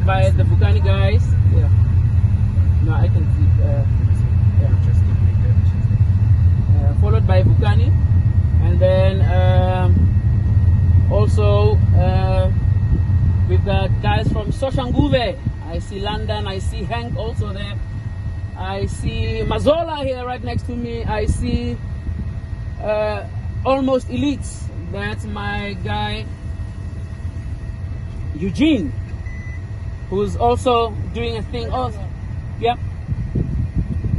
followed by the Bukani guys. Yeah. No, I can see. Followed by Bukani, and then also we've got guys from Soshanguve. I see London. I see Hank also there. I see Mazola here right next to me. I see Almost Elites. That's my guy Eugene, who's also doing a thing also. Yep.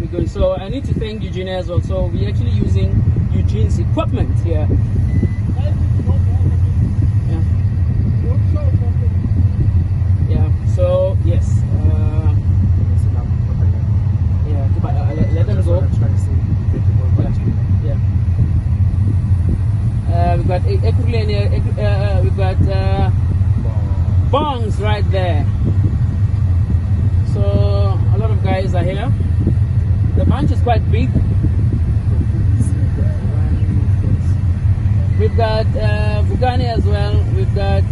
We're going. So I need to thank Eugene as well. So we're actually using Eugene's equipment here. Yeah. Yeah. So yes. Yeah. Let them go. Yeah. We've got we've got bongs right there. So a lot of guys are here. The bunch is quite big. We've got Bugani as well. We've got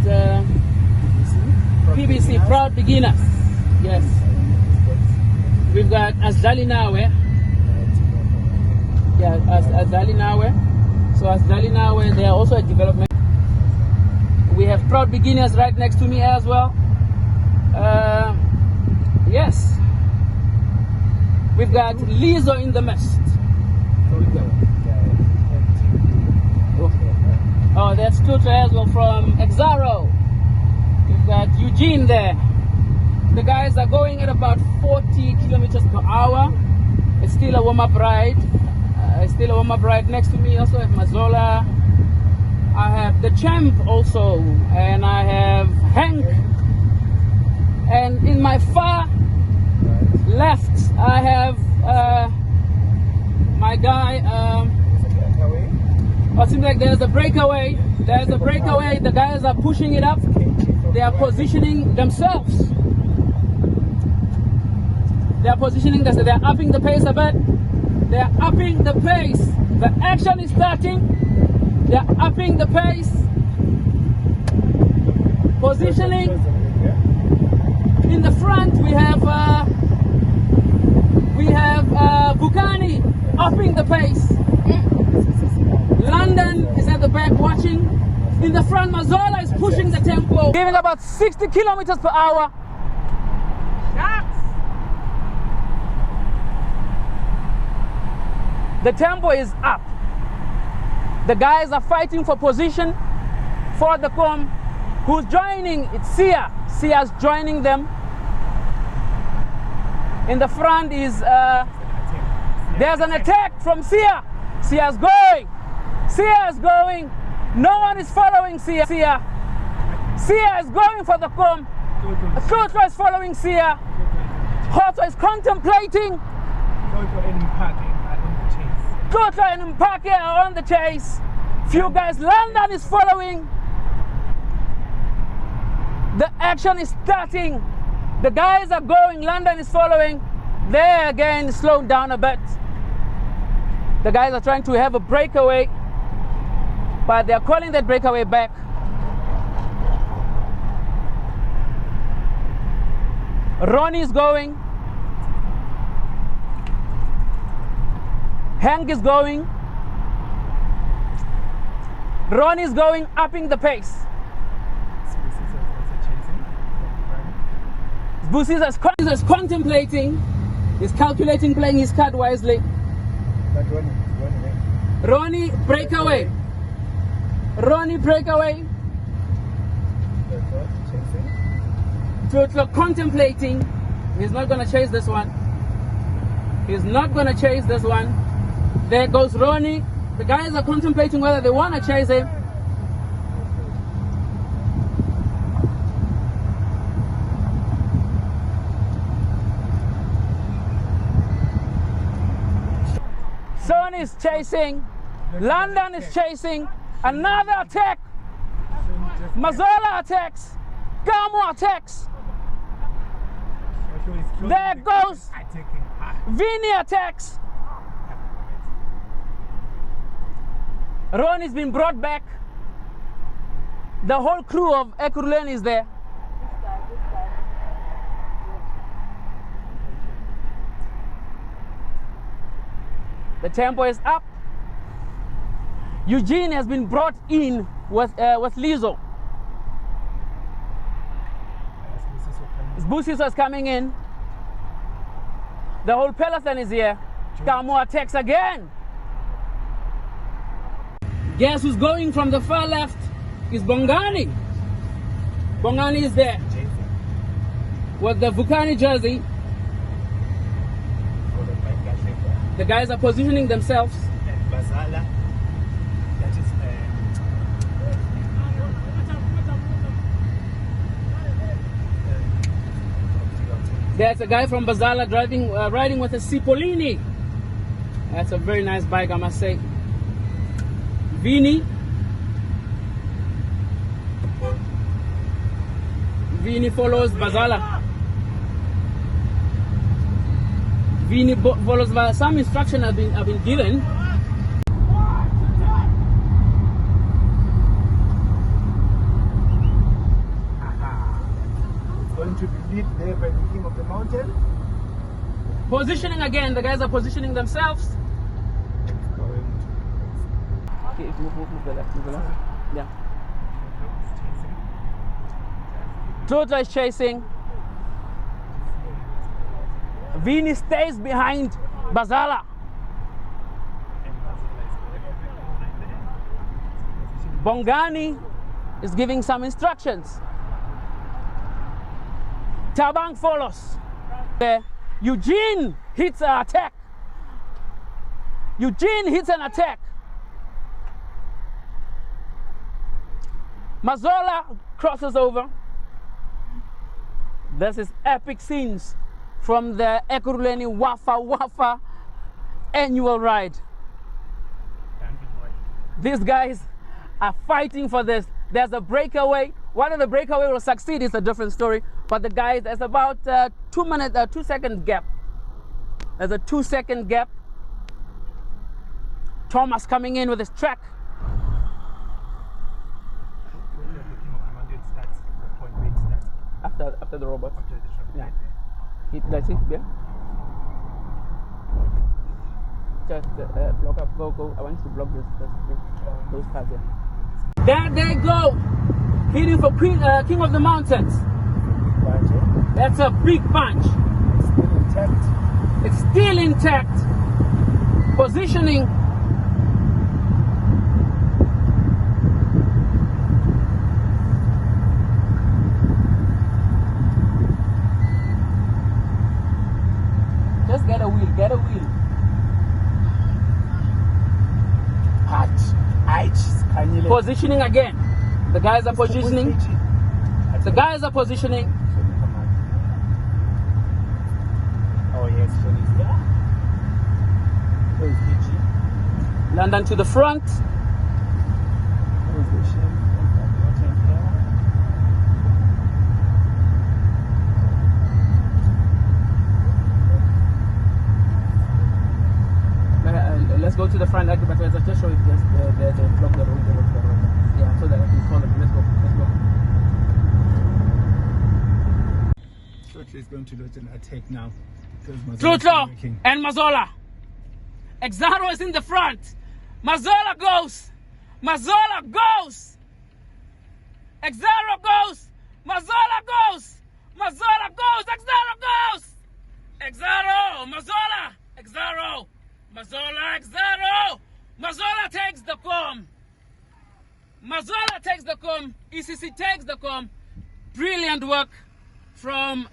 PBC, Proud Beginners. Yes. We've got Asdali Nawe. Yeah, Asdali Nawe. So Asdali Nawe, they are also a development. We have Proud Beginners right next to me as well. Yes. We've got Lizzo in the mist. Oh, that's Tutra as well from Exaro. We've got Eugene there. The guys are going at about 40 kilometers per hour. It's still a warm-up ride. Next to me also have Mazola. I have the Champ also, and I have Hank. And in my far left, I have my guy. It seems like there's a breakaway. There's a breakaway. The guys are pushing it up. They are positioning themselves. They are positioning themselves. They are upping the pace a bit. They are upping the pace. The action is starting. They are upping the pace. Positioning. In the front, we have Bukani upping the pace. London is at the back watching. In the front, Mazola is pushing the tempo, giving about 60 kilometers per hour. The tempo is up. The guys are fighting for position for the com. Who's joining? It's Sia. Sia's joining them. In the front is there's an attack from Sia. Sia's going. Sia is going. No one is following Sia. Sia is going for the com. Toto is following Sia. Toto is contemplating. Toto and Mpake are on the chase. Few guys. London is following. The action is starting. The guys are going. London is following. There again, slowed down a bit. The guys are trying to have a breakaway, but they're calling that breakaway back. Ronnie is going. Hank is going. Ronnie is going, upping the pace. Busisa is contemplating. He's calculating, playing his card wisely. Ronnie, breakaway. Ronnie, breakaway. Tutlo contemplating. He's not going to chase this one. He's not going to chase this one. There goes Ronnie. The guys are contemplating whether they want to chase him. Son is chasing. London is chasing. Another attack. Mazola attacks. Gamo attacks. There goes Vinny attacks. Ronnie's been brought back. The whole crew of Ekurlen is there. The tempo is up. Eugene has been brought in with Lizzo. Busiso is coming in. The whole peloton is here. Kamo attacks again. Guess who's going from the far left is Bongani. Bongani is there with the Vukani jersey. The guys are positioning themselves. Bazala. That is there's a guy from Bazala riding with a Cipollini. That's a very nice bike, I must say. Vini follows Bazala. Vini follows Bazala. Some instruction have been given. going to be lit there by the king of the mountain. Positioning again. The guys are positioning themselves. Okay, move the left, move the left. Yeah. Toto is chasing. Vini stays behind Bazala. Bongani is giving some instructions. Tabang follows. Eugene hits an attack. Eugene hits an attack. Mazola crosses over. This is epic scenes from the Ekurhuleni WAFA annual ride. These guys are fighting for this. There's a breakaway. Whether the breakaway will succeed is a different story. But the guys, there's about 2 second gap. There's a 2 second gap. Thomas coming in with his track. After the robot. Yeah. That's it, yeah. Just block up, go. I want you to block those cars here. There they go. Hitting for King of the Mountains. That's a big punch. It's still intact. Positioning. Just get a wheel, get a wheel. Positioning again. The guys are positioning. The guys are positioning. Oh yes, London to the front. Let's go to the front, but let's just show you the block the road. Yeah, so that I can call them. Let's go. Shortly is going to launch an attack now. Trutlo and Mazola. Exaro is in the front. Mazola goes. Mazola goes. Exaro goes. Mazola goes. Mazola goes. Exaro goes. Exaro. Mazola. Exaro. Mazola. Exaro. Mazola takes the comb. Mazola takes the comb. ECC takes the comb. Brilliant work from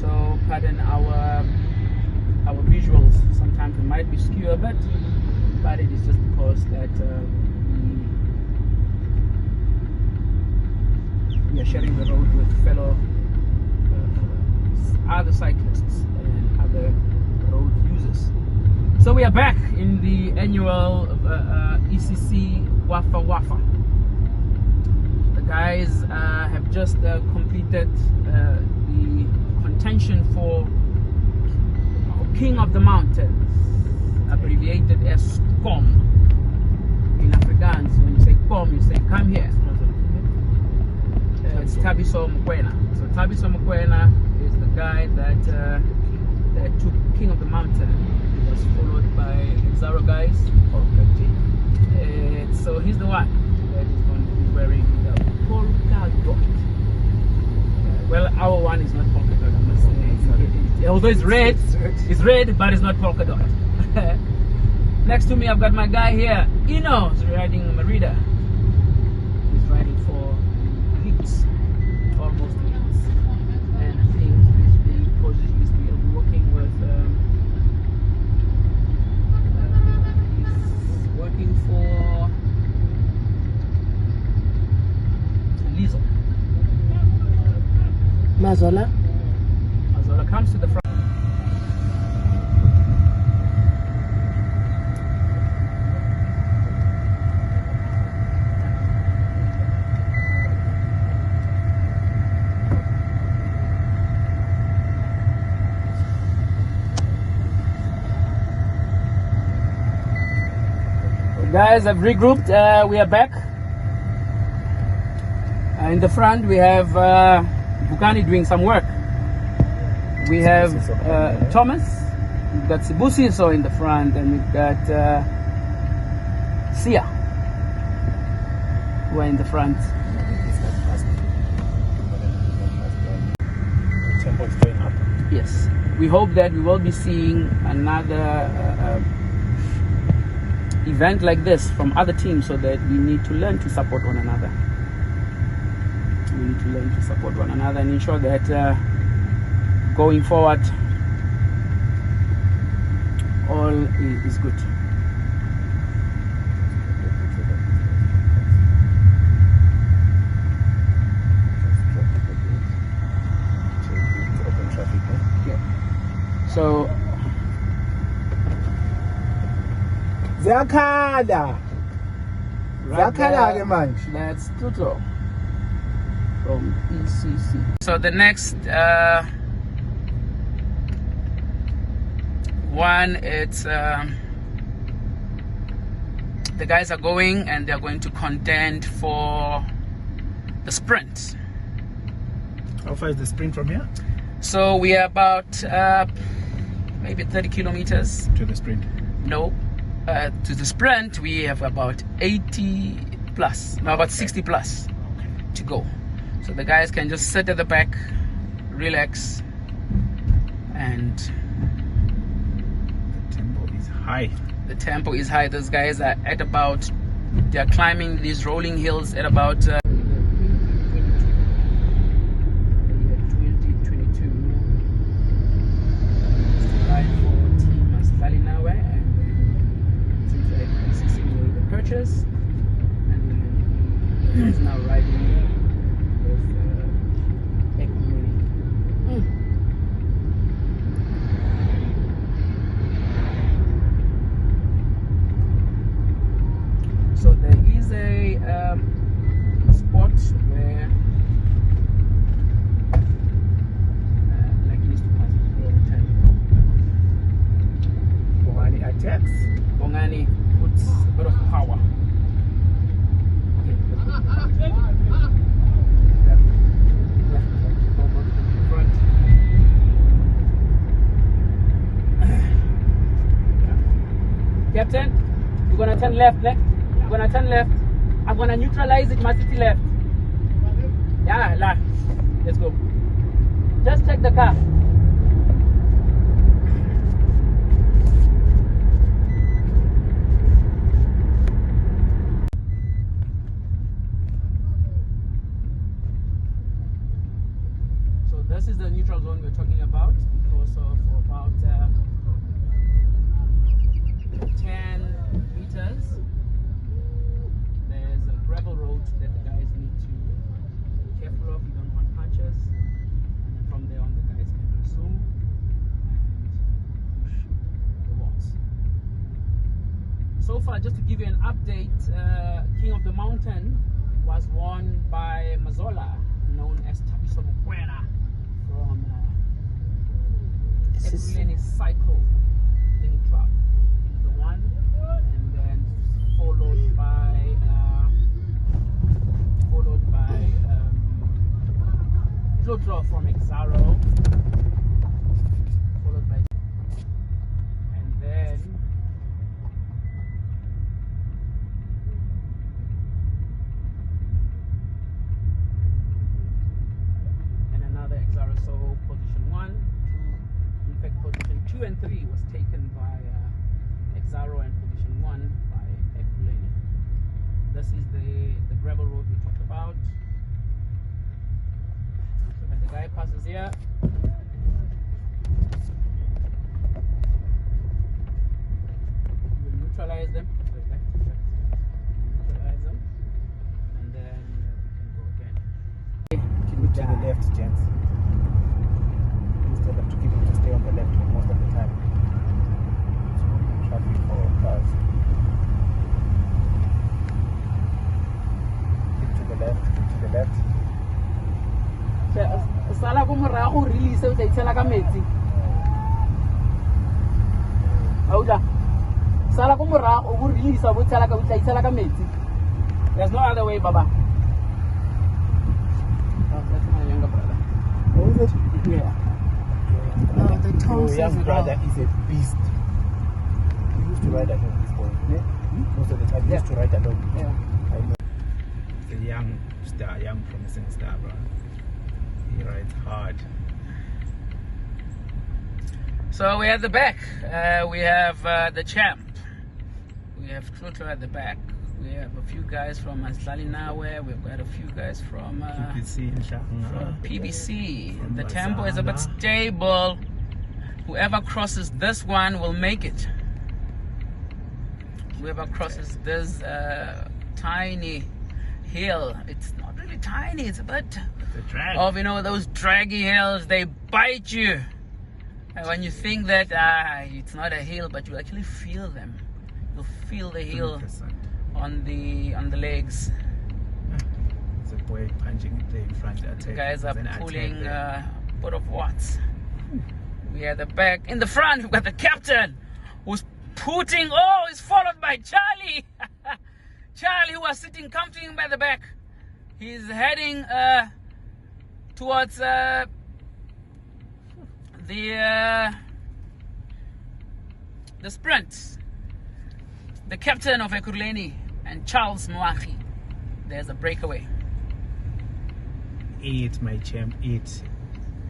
so pardon our visuals. Sometimes it might be skewed a bit, but it is just because that we are sharing the road with fellow other cyclists and other road users. So we are back in the annual ECC WAFA. The guys have just completed the contention for King of the Mountains, abbreviated as COM. In Afrikaans, when you say COM, you say come here. It's Thabiso Mokoena. So Thabiso Mokoena is the guy that took King of the Mountain. just followed by Exaro guys. So he's the one that is going to be wearing the polka dot. Well, our one is not polka dot, I must say. Although it's red, but it's not polka dot. Next to me, I've got my guy here. Eno is riding Merida. He's riding for weeks, almost weeks. And I think he's been working with. He's working for Lizo. Mazola. Mazola comes to the front. Guys, I've regrouped. We are back. In the front, we have Bukani doing some work. We have Thomas. We've got Sibusiso in the front, and we've got Sia, who are in the front. Tempo is going up. Yes. We hope that we will be seeing another event like this from other teams, so that we need to learn to support one another. We need to learn to support one another and ensure that going forward all is good. So Zakala. Zakala manje. That's Tuto from ECC. So the next one, it's the guys are going and they're going to contend for the sprint. How far is the sprint from here? So we are about maybe 30 kilometers To the sprint. no to the sprint. We have about 80 plus, no, about 60 plus to go. So the guys can just sit at the back, relax, and The tempo is high. the tempo is high. Those guys are at about, they're climbing these rolling hills at about 2022. Ride for Team Asbalinawe, and then seems like ECC will purchase, and then he's now riding with Breakaway. So there is a spot where like it used to pass all the time. Bongani attacks. Bongani puts a bit of power. Okay, let's go. Front. Captain, you're gonna turn left, ne? You're gonna turn left. I'm gonna neutralize it, my city left. Yeah, left. Let's go. Just take the car. So this is the neutral zone we're talking about, because of about 10 meters. There's a gravel road that the guys need to be careful of. You don't want punches. And from there on, the guys can resume and push the walls. So far, just to give you an update, King of the Mountain was won by Mazola, known as Tapiso Mukwena from Ekuleni Cycle Club. He's the one, and then followed by Lotro from Exaro, followed by, and then So position 1, 2, in fact position 2 and 3 was taken by Exaro, and position 1 by Ekuleni. This is the gravel road we talked about. So when the guy passes here, we'll neutralize them. Neutralize them, and then we can go again. To the left, gents. Please tell them to keep it to stay on the left most of the time. So traffic for cars. Keep to the left, keep to the left. Sala ko morago release o tla itshela ka metsi. Auda. Sala ko morago o release o tla itshela ka metsi. There's no other way, Baba. Oh, that's my younger brother. What is it? Yeah. Oh, the Tom your young says it brother all. is a beast. He used to ride alone this boy. Yeah? Most of the time he used to ride alone. Yeah. I know. He's a young star, young promising star, bro. He rides hard. So we're at the back. We have the champ. We have Truto at the back. We have a few guys from Aslali. We've got a few guys from PBC in Shanghai. PBC. From The tempo is a bit Bazana. stable. Whoever crosses this one will make it. Whoever crosses this tiny hill, it's not really tiny, it's a bit It's a drag. of, those draggy hills. They bite you. And when you think that it's not a hill, but you actually feel them. You'll feel the hill 100%. on the legs. It's a boy punching it there in front. The guys are There's an pulling attack a bit of watts. We are at the back. In the front, we've got the captain who's putting. Oh, he's followed by Charlie. Charlie, who was sitting comfortably by the back. He's heading towards the sprint. The captain of Ekurhuleni and Charles Mwachi. There's a breakaway. there. Eat, my champ, eat.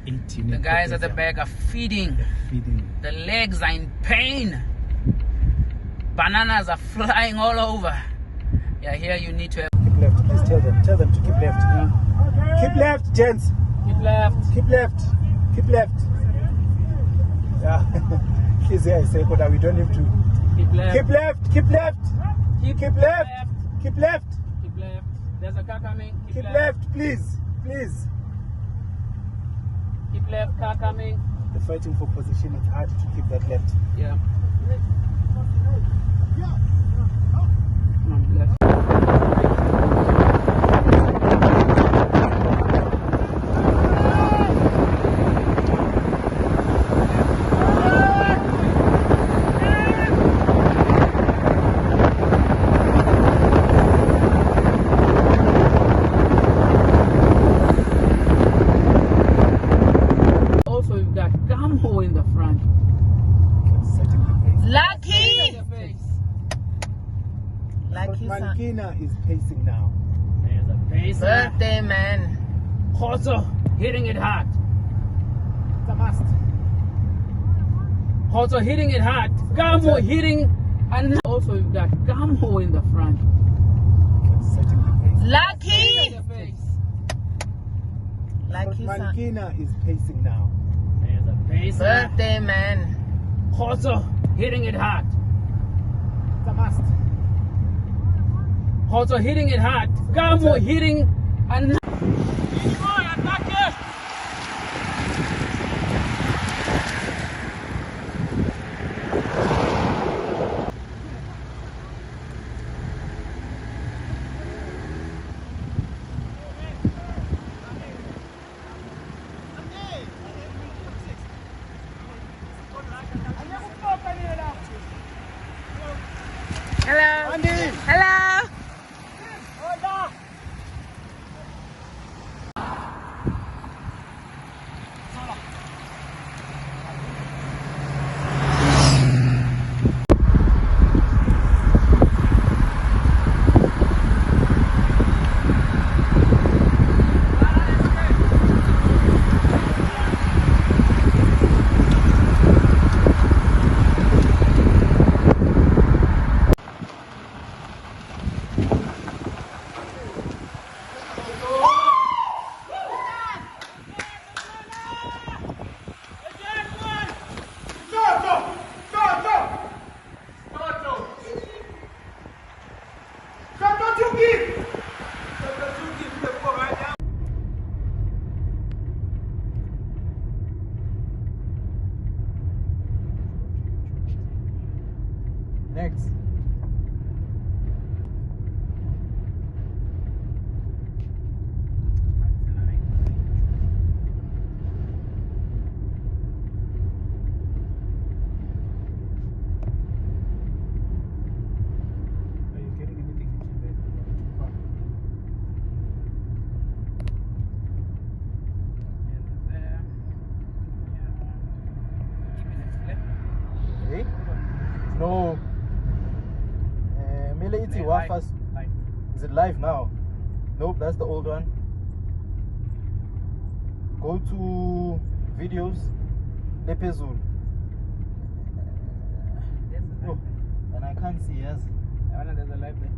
Eat. The guys at the back are feeding. They're feeding. The legs are in pain. Bananas are flying all over. Yeah, here you need to have. Keep left. Please tell them to keep left. Keep left, gents. Keep left. Keep left. Keep left. Yeah. Please, yeah, I say, but we don't have to. Keep left. Keep left. Keep left. Keep left. Keep left. Keep left. There's a car coming. Keep left, please. Please. Keep left. Car coming. The fighting for position, it's hard to keep that left. Yeah. No, left. Also, we've got Gambo in the front. Setting the pace. Lucky! Your face. Lucky But son. Mankina is pacing now. There's a pace. Birthday man. Also hitting it hard. It's a must. Also hitting it hard. Gambo hitting, and also we've got Gambo in the front. Setting the pace. Lucky! Your face. But Lucky son. Mankina is pacing now. There's a pace. Birthday man. Also hitting it hard. It's a must. Also hitting it hard. Gambo hitting, and Hello. Andy! Hello. How fast? Is it live now? Nope, that's the old one. Go to videos. Lepezul. Oh, and I can't see, yes. There's a live there.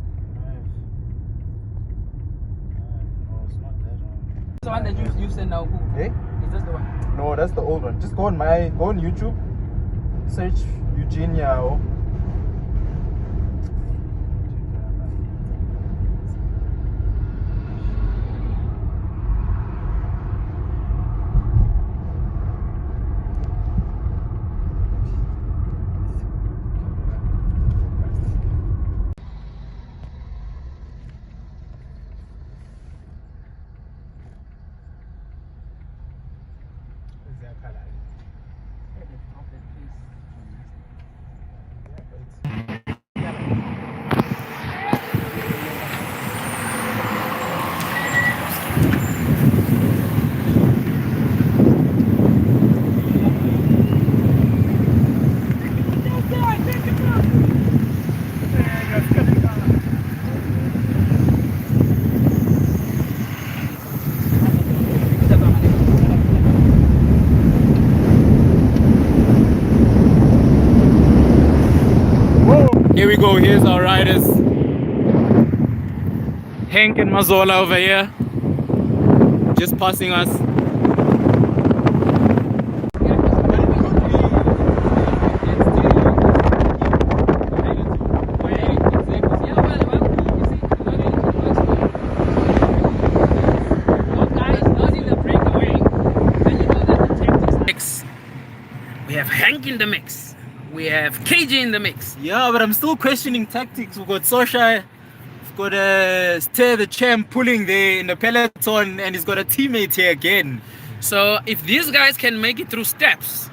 No, it's not that one. The one that you send now, who? Hey? Is this the one? No, that's the old one. Just go on YouTube, search Eugenia. Here we go, here's our riders. Hank and Mazola over here. Just passing us. We have Hank in the mix. We have KJ in the mix. Yeah, but I'm still questioning tactics. We've got Sosha, we've got Stay the Champ pulling there in the peloton, and he's got a teammate here again. So if these guys can make it through steps,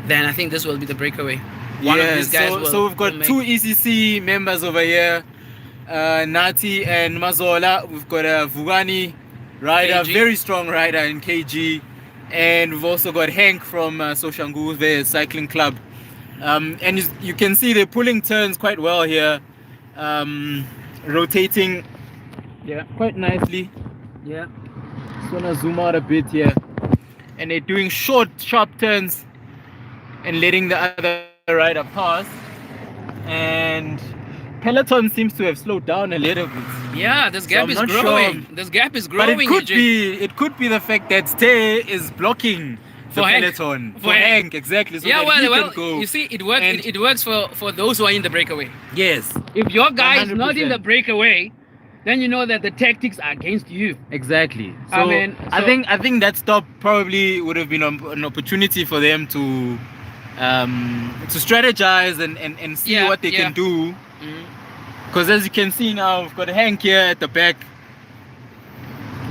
then I think this will be the breakaway. One of these guys will. So we've got two ECC members over here, Nati and Mazola. We've got a Vugani rider, KG. very strong rider in KG. And we've also got Hank from Soshangu, the cycling club. And you can see they're pulling turns quite well here, rotating quite nicely. Yeah. Just want to zoom out a bit here. And they're doing short, sharp turns and letting the other rider pass. And peloton seems to have slowed down a little bit. Yeah, this gap I'm is not growing. sure. This gap is But growing. it could be the fact that Stay is blocking the For Hank. peloton. For Hank. Exactly. So Yeah, that he well, can go. you see, it works. And- It works for those who are in the breakaway. Yes. If your guy is not in 100%. the breakaway, then you know that the tactics are against you. Exactly. So I mean, I think that stop probably would have been an opportunity for them to strategize and see Yeah, what they yeah. can do. Mhm. Because as you can see now, we've got Hank here at the back.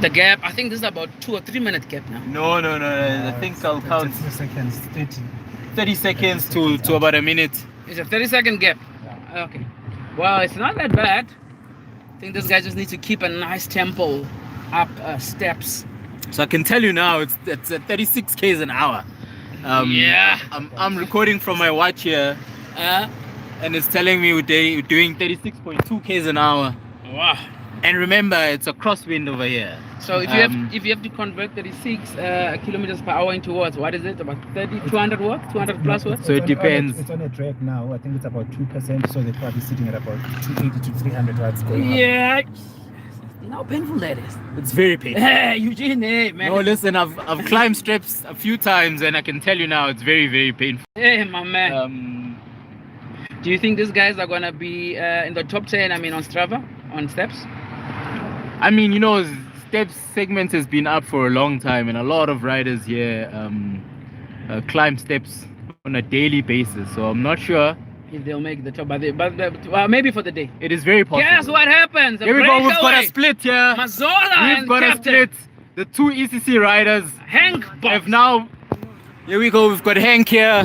The gap, I think this is about 2 or 3 minute gap now. No. I think I'll count 30 seconds. 30 seconds to about a minute. It's a 30-second gap. Okay. Well, it's not that bad. I think this guy just needs to keep a nice tempo up steps. So I can tell you now, it's at 36 k's an hour. Yeah. I'm recording from my watch here, and it's telling me we're doing 36.2 k's an hour. Wow. And remember, it's a crosswind over here. So if you have to convert 36 kilometers per hour into watts, what is it? About 200 watts? 200 plus watts? So it depends. It's on a track now. I think it's about 2%. So they're probably sitting at about 280 to 300 watts going up. Yeah. You know how painful that is. It's very painful. Hey, Eugene, hey, man. No, listen, I've climbed steps a few times, and I can tell you now, it's very, very painful. Hey, my man. Do you think these guys are going to be in the top 10, on Strava, on steps? I mean, you know, steps segments has been up for a long time, and a lot of riders here climb steps on a daily basis. So I'm not sure if they'll make the top, but maybe for the day. It is very possible. Guess what happens? Here we go. We've got a split here. Mazola We've and got Captain. a split. The two ECC riders Hank Box. have now. Here we go. We've got Hank here.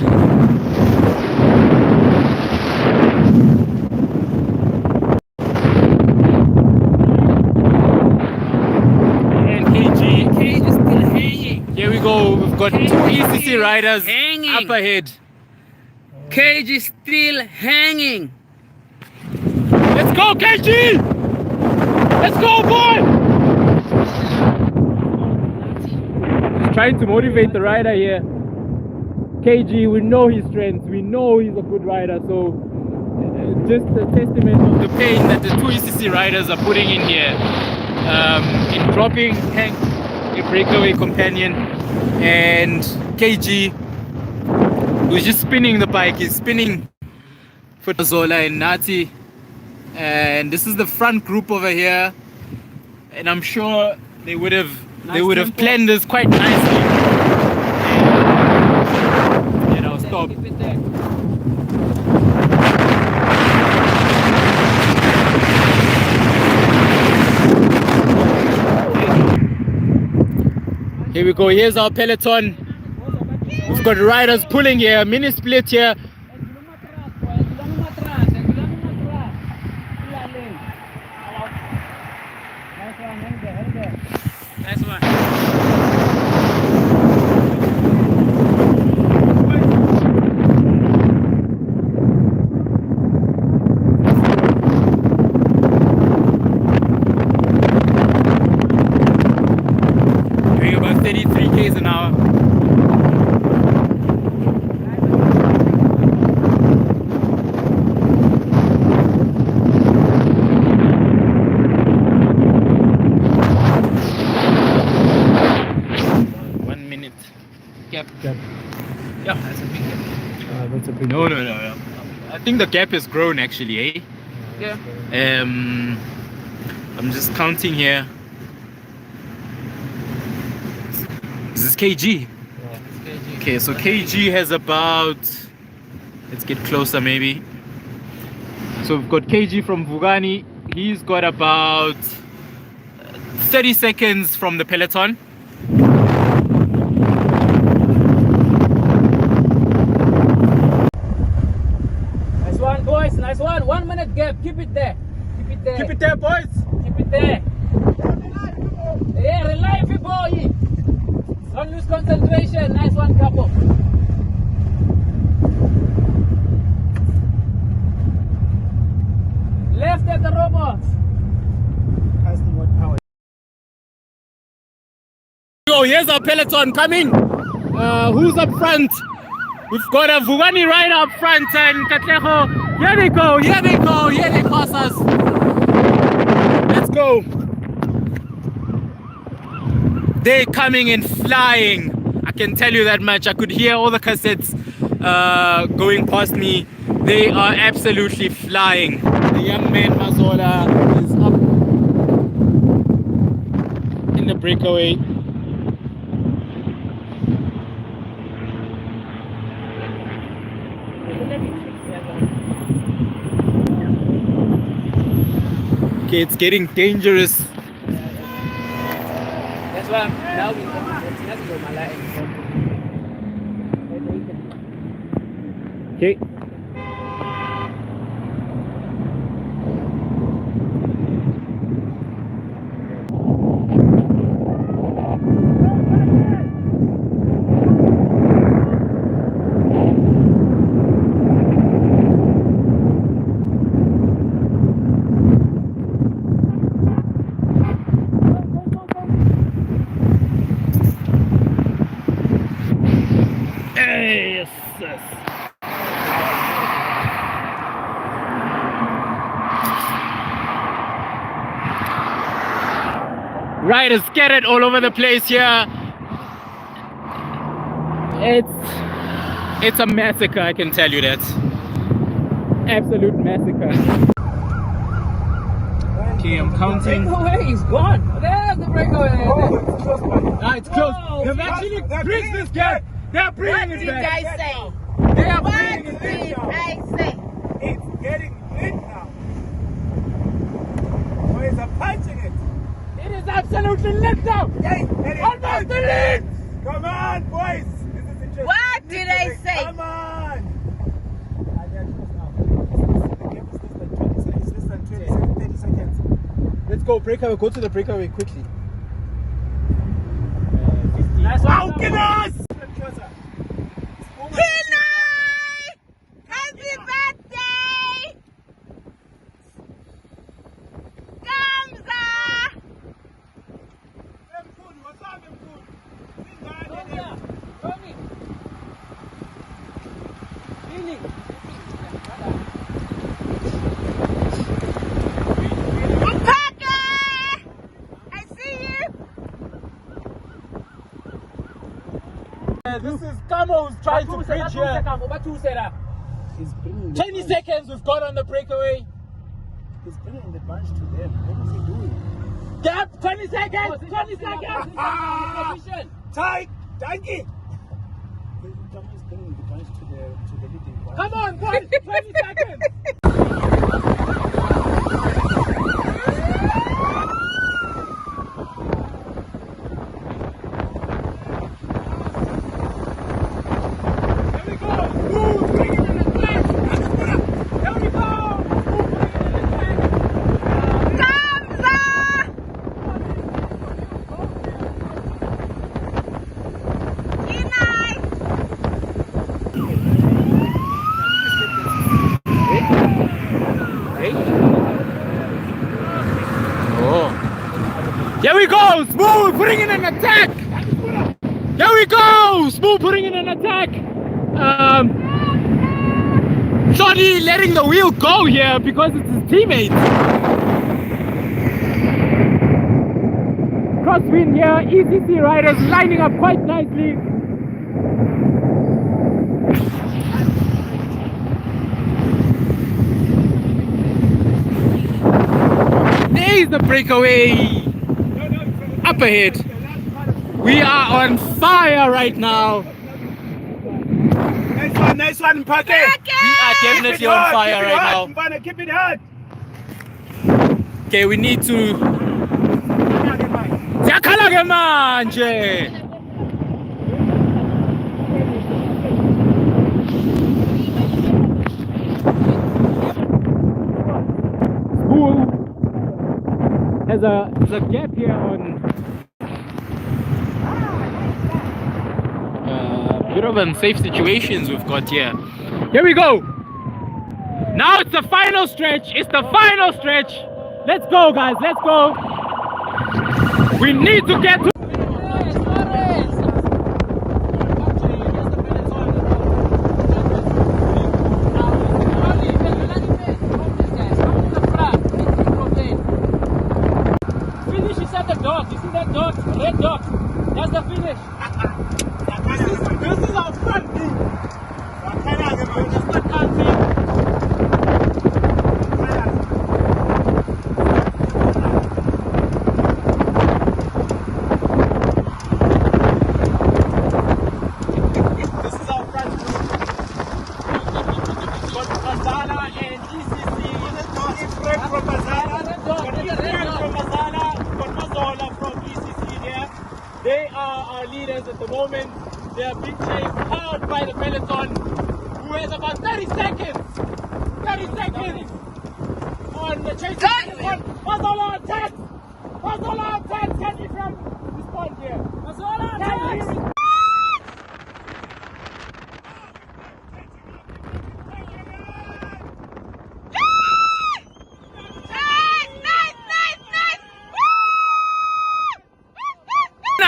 Cage is still hanging. Here we go. We've got two ECC riders hanging. up ahead. Cage is still hanging. Let's go, KG! Let's go, boy! Just trying to motivate the rider here. KG, we know his strengths, we know he's a good rider, so just a testament of the pain that the two ECC riders are putting in here in dropping Hank, a breakaway companion, and KG, who's just spinning the bike. He's spinning for Zola and Nati, and this is the front group over here, and I'm sure they would have planned this quite nicely. And I'll stop. Here we go, here's our peloton. We've got riders pulling here, mini split here. Nice one. Doing about 33 k's an hour. Gap. Gap. Yeah, that's a big gap. That's a big No. I think the gap has grown actually, eh? Yeah. I'm just counting here. Is this KG? Okay, so KG has about, let's get closer maybe. So we've got KG from Vugani. He's got about 30 seconds from the peloton. Nice one, boys. Nice one. 1 minute gap. Keep it there. Keep it there. Keep it there, boys. Keep it there. Yeah, reliable boy. Don't lose concentration. Nice one, couple. Left at the robots. Asking what power. Oh, here's our peloton coming. Who's up front? We've got a Vugani rider up front and Katleho. Here they go, here they go, here they pass us. Let's go. They're coming and flying. I can tell you that much. I could hear all the cassettes going past me. They are absolutely flying. The young man Mazola is up in the breakaway. Okay, it's getting dangerous. That's why now we go Malay. Okay. Yes. Riders scattered all over the place here. It's a massacre, I can tell you that. Absolute massacre. Okay, I'm counting. Breakaway is gone. There's the breakaway. Ah, it's close. Oh, They've actually bridged this gap. They're bringing What it did back. I say? They are What bringing it back. did I say? It's getting lit now. Boys are punching it. It is absolutely lit now. Yay! Almost lit. Come on, boys. This is interesting. What did I say? Come on. It's less than 20, 30 seconds. Let's go, breakaway. Go to the breakaway quickly. Nice one. Wow, get us! Happy birthday! This is Camo who's trying to bridge here. He's bringing 20 seconds we've got on the breakaway. He's bringing the bunch to them. What is he doing? Gap, 20 seconds! 20 seconds! Tight! Donkey! He's bringing the bunch to the leading bunch. Come on, boys! 20 seconds! Here we go! Smooth putting in an attack! Here we go! Smooth putting in an attack! Shorty letting the wheel go here because it's his teammate. Crosswind here, ECC riders lining up quite nicely. There's the breakaway! Up ahead. We are on fire right now. Nice one, Mpake. We are definitely on fire right now. Mbana, keep it hard. Okay, we need to. Siyakhalaga manje. There's a gap here on bit of unsafe situations we've got here. Here we go. Now it's the final stretch. It's the final stretch. Let's go, guys. Let's go. We need to get to. Finish is at the dot. You see that dot? Red dot. That's the finish. This is our front view. They are our leaders at the moment. They are being chased hard by the peloton, who has about 30 seconds. 30 seconds on the chase. Mazola attack! Mazola attack! Can you from this point here? Mazola attack!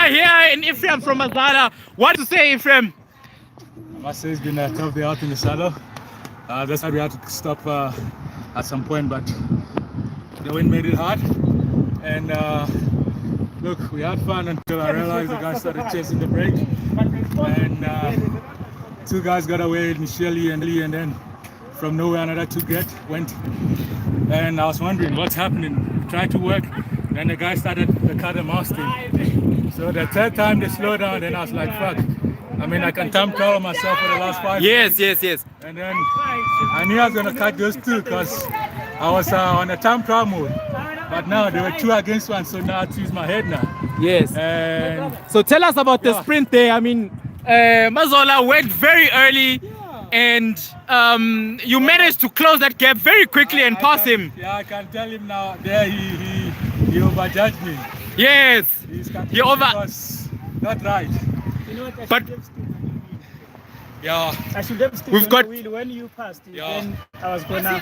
Here in Ephraim from Mazada. What to say, Ephraim? I must say it's been a tough day out in the saddle. That's why we had to stop at some point, but the wind made it hard. And look, we had fun until I realized the guys started chasing the break. And two guys got away initially, and then from nowhere another two went. And I was wondering what's happening. Tried to work, then the guy started the cut and mouse thing. So the third time they slowed down, then I was like, fuck. I mean, I can time trial myself for the last 5 Yes. And then I knew I was going to cut those two because I was on a time trial mode. But now there were 2 against 1, so now I have to use my head now. Yes. And So tell us about the sprint there. I mean, Mazola went very early, and you managed to close that gap very quickly and pass him. Yeah, I can tell him now. There he overjudged me. Yes. His He over. was not right. But Yeah. I should have stood We've on got- the wheel when you passed. Yeah. Then I was gonna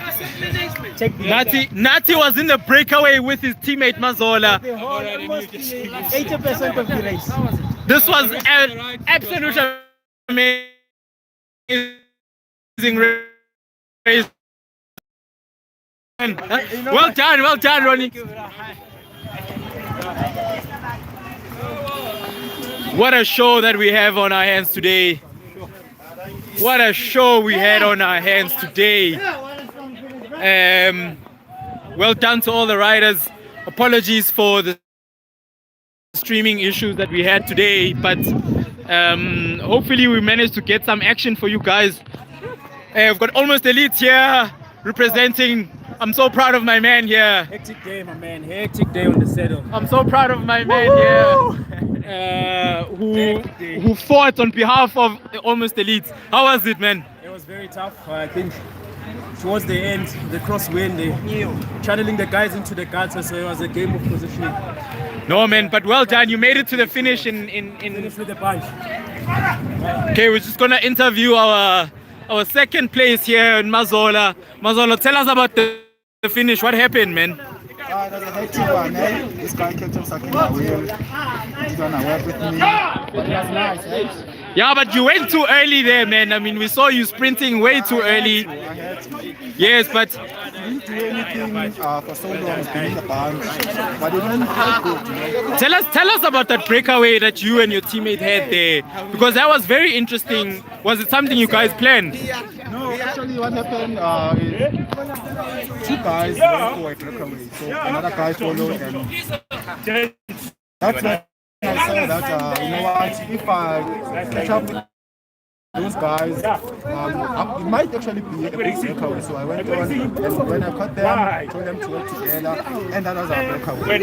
take the Nati was in the breakaway with his teammate Mazola. the whole almost 80% of the race. This was an absolute amazing race. Well done, Ronnie. What a show that we have on our hands today. What a show we had on our hands today. Well done to all the riders. Apologies for the streaming issues that we had today, but hopefully we managed to get some action for you guys. We've got Almost Elite here representing. I'm so proud of my man here. Hectic day, my man. Hectic day on the saddle. I'm so proud of my man here, who fought on behalf of Almost Elite. How was it, man? It was very tough. I think towards the end, the crosswind, channeling the guys into the guts, so it was a game of positioning. No, man, but well done. You made it to the finish in Finish with the bunch. Okay, we're just gonna interview our second place here in Mazola. Mazola, tell us about the finish. What happened, man? It was a hectic one, eh? This guy kept on sucking my wheel. He's gonna work with me. But it was nice, eh? Yeah, but you went too early there, man. I mean, we saw you sprinting way too early. I had to. Yes, but Didn't do anything for so long being the bunch. But it didn't feel good, you know? tell us about that breakaway that you and your teammate had there, because that was very interesting. Was it something you guys planned? No, actually what happened is two guys went for a breakaway. So another guy followed and that's when I said that, you know what, if I catch up with those guys, it might actually be a breakaway. So I went on, and when I caught them, I told them to work together, and that was our breakaway.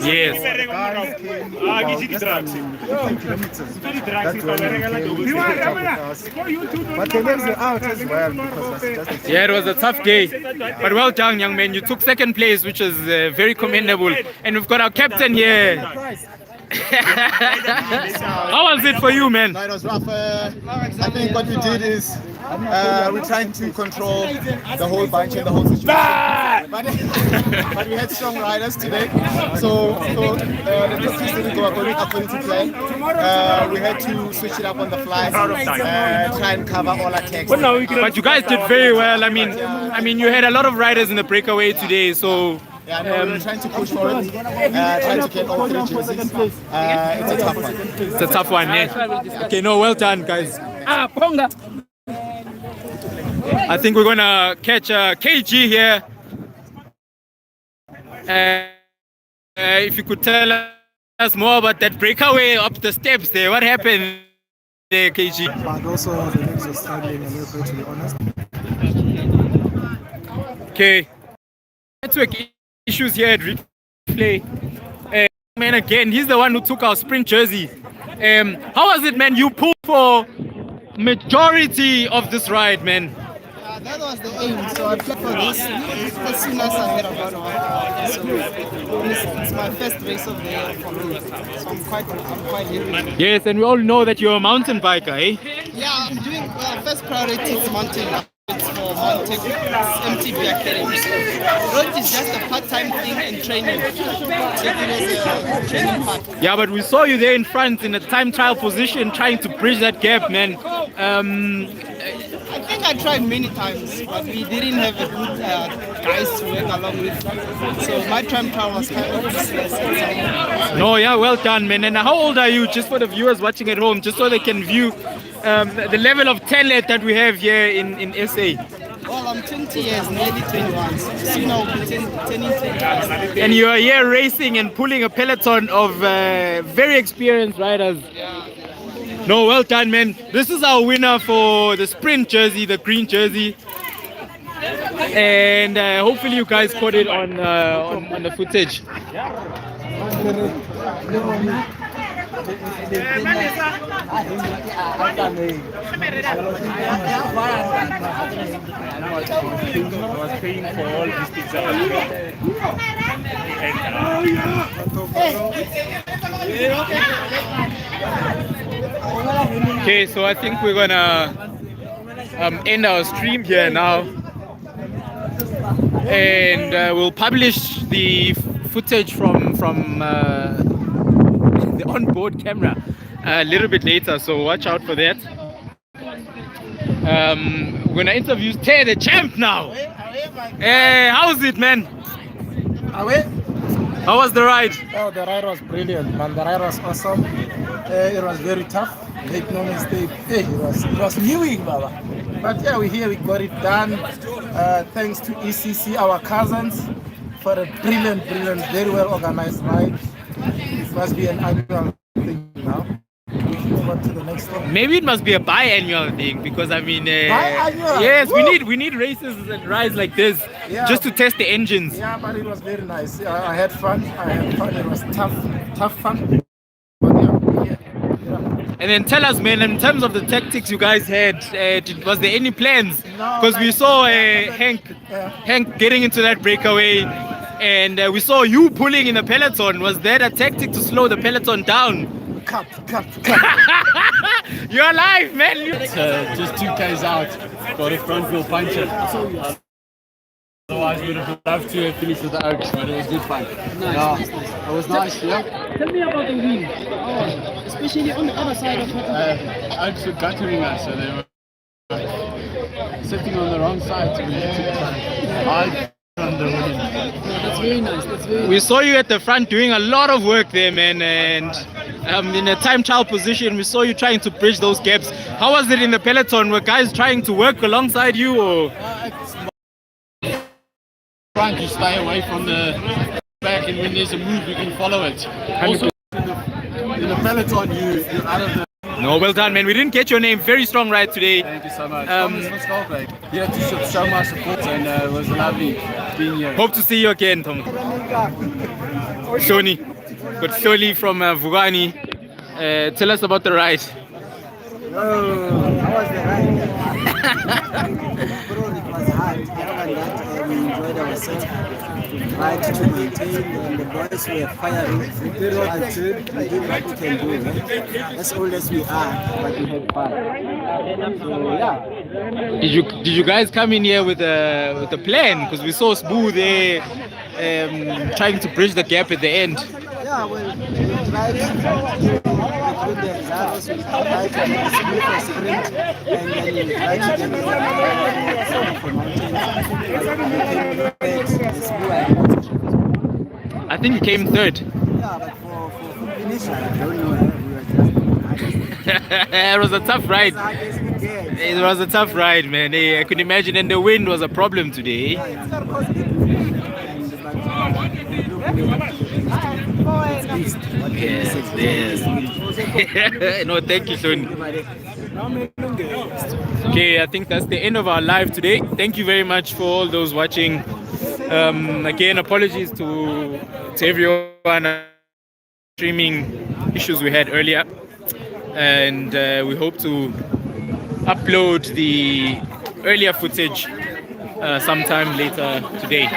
Yes. The guys came about less than 15 kilometers. That's when they came to catch up with us. But they left me out as well because it was just a Yeah, it was a tough day. But well done, young man. You took second place, which is very commendable. And we've got our captain here. How was it for you, man? No, it was rough. I think what we did is we're trying to control the whole bunch and the whole situation. But we had strong riders today, so the tactics didn't go according to plan. We had to switch it up on the fly, try and cover all attacks. But you guys did very well. I mean, you had a lot of riders in the breakaway today, so. Yeah, no, we were trying to push for it, trying to get all three jerseys. It's a tough one. It's a tough one, yeah. Okay, no, well done, guys. Ponga. I think we're gonna catch KG here. If you could tell us more about that breakaway up the steps there, what happened there, KG? But also the legs were struggling a little bit, to be honest. Okay. Network issues here at Replay. Man, again, he's the one who took our sprint jersey. How was it, man? You pulled for majority of this ride, man. That was the aim, so I played for this as soon as I heard about it. So it's my first race of the year for me, so I'm quite happy. Yes, and we all know that you're a mountain biker, eh? Yeah, I'm doing first priority is mountain. It's for mountain MTB Academy. Road is just a part-time thing and training. Taking as a training part. Yeah, but we saw you there in front in a time trial position trying to bridge that gap, man. I think I tried many times, but we didn't have a good guys to work along with. So my time trial was kind of useless. No, yeah, well done, man. And how old are you, just for the viewers watching at home, just so they can view the level of talent that we have here in SA? Well, I'm 20 years, nearly 21. Soon I'll be turning 20 years. And you are here racing and pulling a peloton of very experienced riders. No, well done, man. This is our winner for the sprint jersey, the green jersey. And hopefully you guys caught it on the footage. Okay, so I think we're gonna end our stream here now, and we'll publish the footage from the onboard camera a little bit later, so watch out for that. We're gonna interview Tay, the champ now. Hey, how's it, man? How was the ride? Oh, the ride was brilliant, man. The ride was awesome. It was very tough. Make no mistake. Hey, it was new week, Baba. But yeah, we're here. We got it done. Thanks to ECC, our cousins, for a brilliant, very well organized ride. It must be an annual thing now. Looking forward to the next one. Maybe it must be a biannual thing, because I mean, Biannual? yes, Woo! we need races and rides like this, Yeah. just to test the engines. Yeah, but it was very nice. I had fun. It was tough fun. But yeah. And then tell us, man, in terms of the tactics you guys had, was there any plans? No, Because we like- saw Hank getting into that breakaway, and we saw you pulling in the peloton. Was that a tactic to slow the peloton down? Cut. You're alive, man. Just 2Ks out, got a front wheel puncture. Otherwise, we would have loved to have finished with the Oaks, but it was good fun. Nice. It was nice, yeah. Tell me about the wheel, especially on the other side of it. Oaks were guttering us, so they were sitting on the wrong side, so we had to hide from the wind. That's very nice. That's very We saw you at the front doing a lot of work there, man, and in a time trial position, we saw you trying to bridge those gaps. How was it in the peloton? Were guys trying to work alongside you, or? Trying to stay away from the back, and when there's a move, you can follow it. Also, in the peloton, you're out of the... No, well done, man. We didn't get your name. Very strong ride today. Thank you so much. Thomas from Skullbreak. Yeah, to show my support, and it was lovely being here. Hope to see you again, Tom. Shoni. Got Shoni from Vugani. Tell us about the ride. How was the ride? Overall, it was hard. Other than that, we enjoyed ourselves. Tried to maintain, and the boys were firing. We did what we can do. As old as we are, but we had fun. So, yeah. Did you guys come in here with a plan? Because we saw Spoo there trying to bridge the gap at the end. Yeah, well, we tried to recruit the results, we tried to get the speed for sprint, and then we tried to get the for mountains. I think you came third. Yeah, but for finish, I don't know. We were just It was a tough ride. I guess we did. It was a tough ride, man. I could imagine, and the wind was a problem today. It's not cause big win, No, thank you, Shoni. Okay, I think that's the end of our live today. Thank you very much for all those watching. Again, apologies to everyone streaming issues we had earlier, and we hope to upload the earlier footage sometime later today.